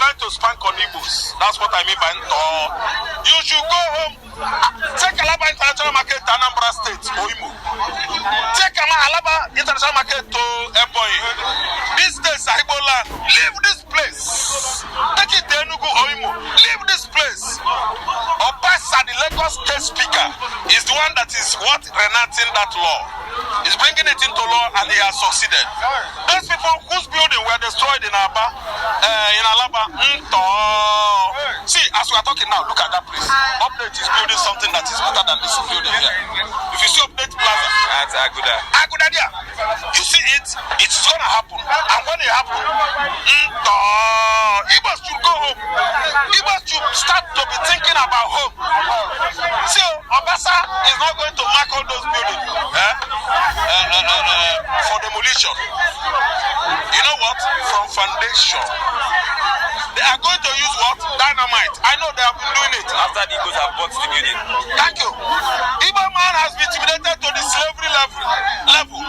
trying to spank on IGBOS. That's what I mean by Nto. You should go home. Take Alaba International Market to Anambra State, Oimo. Take Alaba International Market to Ebonyi. This days, Sahibola, leave this place. Take it to Enugu, Oimo. Leave this place. Obasa, the Lagos State Speaker, is the one that is renacting that law. He's bringing it into law and he has succeeded. Those people whose building were destroyed in Alaba, see, as we are talking now, look at that place. Update is building something that is better than this building here. If you see Update Plaza, that's Aguda. Aguda there. You see it, it's going to happen. And when it happens, IGBOS should go home. IGBOS should start to be thinking about home. See, Obasa is not going to mark all those buildings for demolition. You know what? From foundation. They are going to use what? Dynamite. I know they have been doing it. After the IGBOS have bought the building. Thank you. Igbo man has been intimidated to the slavery level.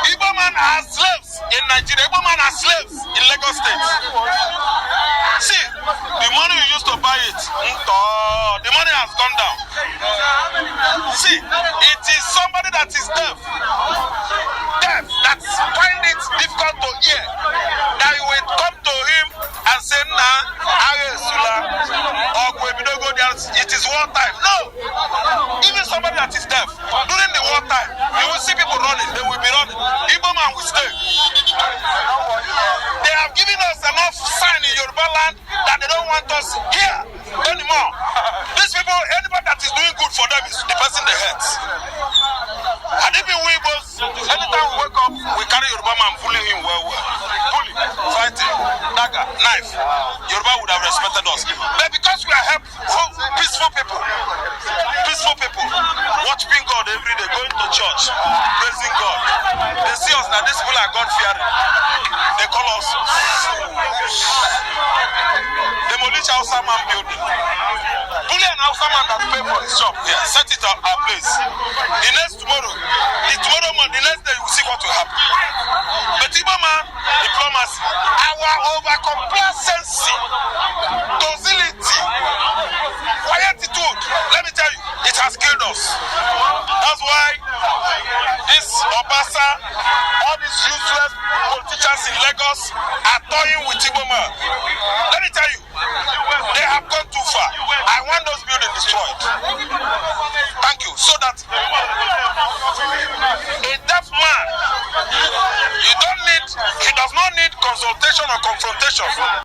Igbo man has slaves in Nigeria. Igbo man has slaves in Lagos State. See, the money you used to buy it, the money has gone down. See, it is somebody that is deaf, that find it difficult to hear, that you will come to him and say, it is war time. No! Even somebody that is deaf, during the war time, you will see people running, they will be running. Igbo man will stay. They have given us enough sign in Yoruba land that they don't want us here anymore. These people, anybody that is doing good for them is the person they hate. And if we Igbo's, anytime we wake up, we carry Yoruba man bullying him well. Bully, fighting, dagger, knife. Yoruba would have respected us. But because we are peaceful people, worshiping God every day, going to church, praising God, they see us that these people are God-fearing. They call us Demolition Hausa man building. Bully an Hausa man that pay for his job here, set it at our place. The next day you will see what will happen. But Igbo man, diplomacy, our over-complacent